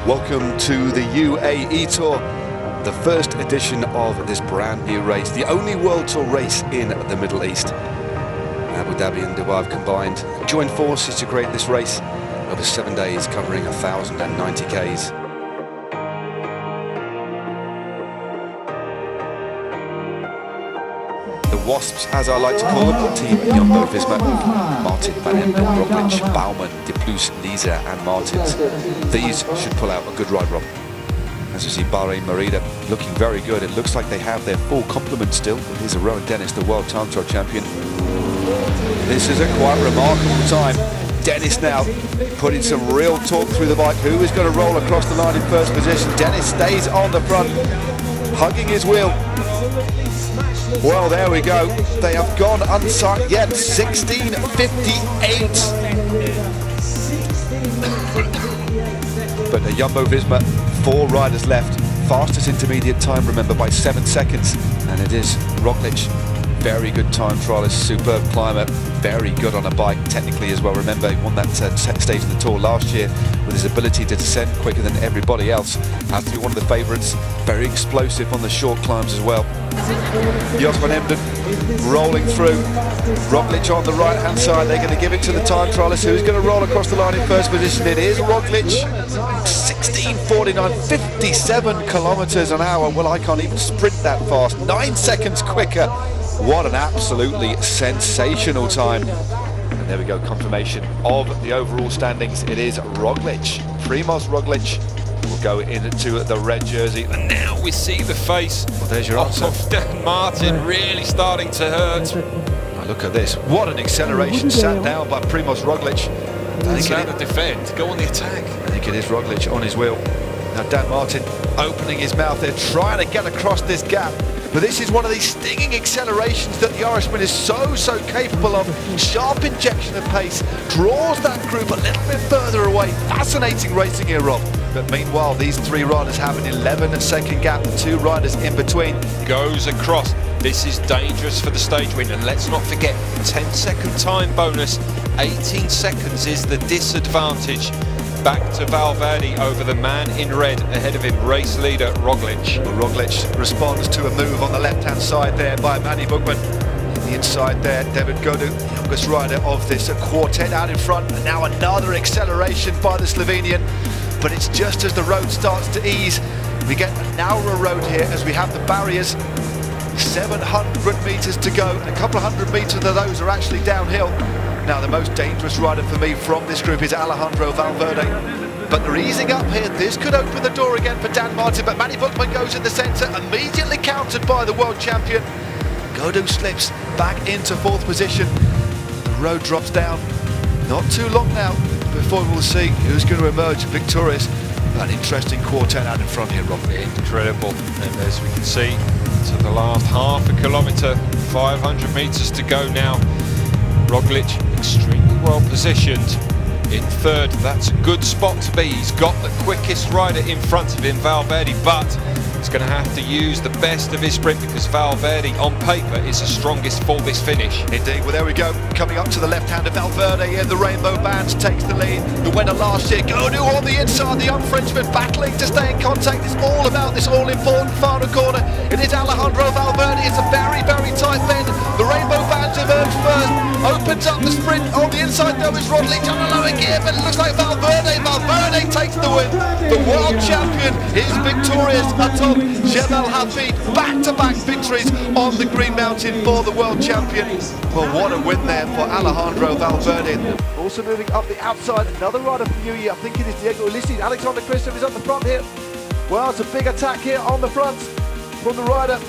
Welcome to the UAE Tour, the first edition of this brand new race, the only World Tour race in the Middle East. Abu Dhabi and Dubai have combined, joined forces to create this race over 7 days, covering 1,090 Ks. The Wasps, as I like to call them, Team Jumbo-Visma, Martin, Van Emden, Roglič, Baumann, De Plus, Lisa and Martins. These should pull out a good ride, Rob. As you see, Bahrain Merida looking very good. It looks like they have their full complement still. Here's Rowan Dennis, the World Time Trial champion. This is a quite remarkable time. Dennis now putting some real torque through the bike. Who is going to roll across the line in first position? Dennis stays on the front, hugging his wheel. Well, there we go. They have gone unsigned yet. 16:58. But the Jumbo-Visma, 4 riders left. Fastest intermediate time, remember, by 7 seconds. And it is Roglič. Very good time trialist, superb climber, very good on a bike technically as well. Remember, he won that stage of the Tour last year with his ability to descend quicker than everybody else. Has to be one of the favourites, very explosive on the short climbs as well. Jos van Emden rolling through. Roglič on the right hand side. They're going to give it to the time trialist. Who's going to roll across the line in first position? It is Roglič. 16:49, 57 kilometers an hour. Well, I can't even sprint that fast. 9 seconds quicker. What an absolutely sensational time. And there we go, confirmation of the overall standings. It is Roglič. Primož Roglič will go into the red jersey. And now we see the face there's your answer. Of Dan Martin really starting to hurt. Now look at this. What an acceleration sat down by Primož Roglič. It's not the defend, go on the attack. I think it is Roglič on his wheel. Now Dan Martin opening his mouth there, trying to get across this gap. But this is one of these stinging accelerations that the Irishman is so capable of. Sharp injection of pace, draws that group a little bit further away. Fascinating racing here, Rob. But meanwhile, these 3 riders have an 11-second gap, 2 riders in between. Goes across. This is dangerous for the stage win. And let's not forget, 10-second time bonus. 18 seconds is the disadvantage. Back to Valverde over the man in red, ahead of him, race leader Roglič. Well, Roglič responds to a move on the left-hand side there by Manny Bookman. The inside there, David Godu, the youngest rider of this quartet out in front. And now another acceleration by the Slovenian. But it's just as the road starts to ease. We get a narrower road here as we have the barriers. 700 metres to go, and a couple of 100 metres of those are actually downhill. Now the most dangerous rider for me from this group is Alejandro Valverde. But they're easing up here. This could open the door again for Dan Martin, but Manny Bookman goes in the centre, immediately countered by the world champion. Godu slips back into 4th position. The road drops down. Not too long now before we'll see who's going to emerge victorious. An interesting quartet out in front here, Rob. Incredible. And as we can see, to the last half a kilometre, 500 metres to go now. Roglič extremely well positioned in 3rd. That's a good spot to be. He's got the quickest rider in front of him, Valverde, but he's going to have to use the best of his sprint because Valverde, on paper, is the strongest for this finish. Indeed. Well, there we go. Coming up to the left hand of Valverde in the rainbow bands, takes the lead. The winner last year, Godu on the inside, the young Frenchman battling to stay in contact. It's all about this all-important final corner. It is Alejandro Valverde. It's a very tight bend. The rainbow bands emerge first. Opens up the sprint. On the inside, though, is Roglič on a lower gear, but it looks like Valverde takes the win. The world champion is victorious atop Jebel Hafid. Back-to-back victories on the Green Mountain for the world champion. Well, what a win there for Alejandro Valverde. Also moving up the outside, another rider from UAE. I think it is Diego Ulisses. Alexander Kristoff is up the front here. Well, it's a big attack here on the front from the rider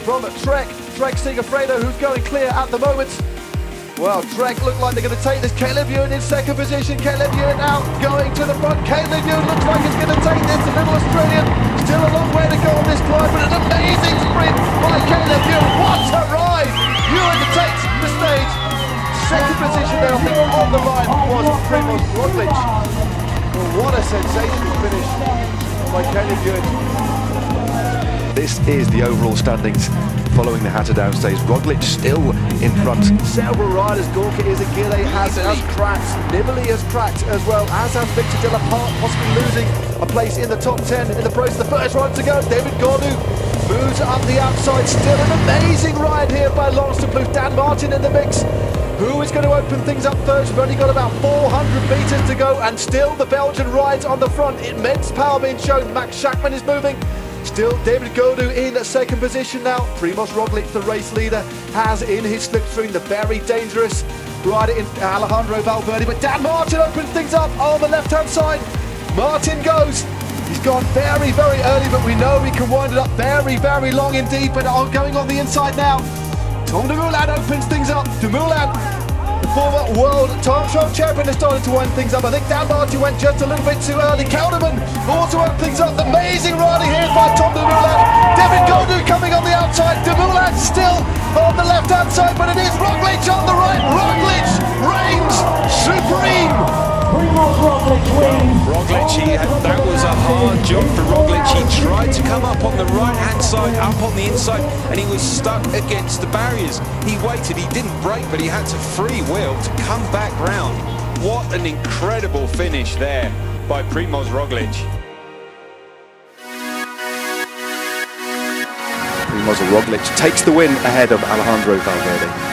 from Trek Segafredo, who's going clear at the moment. Well, Trek look like they're going to take this. Caleb Ewan in 2nd position. Caleb Ewan now going to the front. Caleb Ewan looks like he's going to take this. The little Australian. Still a long way to go on this climb, but an amazing sprint by Caleb Ewan. What a ride! Ewan takes the stage. 2nd position there, I think, on the line was Primož Roglič. Well, what a sensational finish by Caleb Ewan. This is the overall standings following the Hatterdam stage. Roglič still in front. Several riders, Gorka Izagirre has cracked, Nibali has cracked as well, as has Victor de la Part, possibly losing a place in the top 10 in the process. The first ride to go, David Gaudu moves up the outside. Still an amazing ride here by Laurens de Plus. Dan Martin in the mix. Who is going to open things up first? We've only got about 400 metres to go, and still the Belgian rides on the front. Immense power being shown. Max Schachmann is moving. Still David Gaudu in second position now. Primož Roglič, the race leader, has in his slipstream the very dangerous rider in Alejandro Valverde. But Dan Martin opens things up on the left-hand side. Martin goes. He's gone very, very early, but we know he can wind it up very, very long indeed. But going on the inside now. Tom Dumoulin opens things up. Dumoulin, the former world time trial champion, has started to wind things up. I think Dan Martin went just a little bit too early. Kelderman also opens things up. Amazing riding here by Tom Dumoulin. David Gaudu coming on the outside. Dumoulin still on the left-hand side, but it is Roglič on the right. Roglič reigns supreme. Primož Roglič wins. Roglič, that was a hard job for Roglič. He tried to come up on the right-hand side, up on the inside, and he was stuck against the barriers. He waited, he didn't brake, but he had to free wheel to come back round. What an incredible finish there by Primož Roglič. Primož Roglič takes the win ahead of Alejandro Valverde.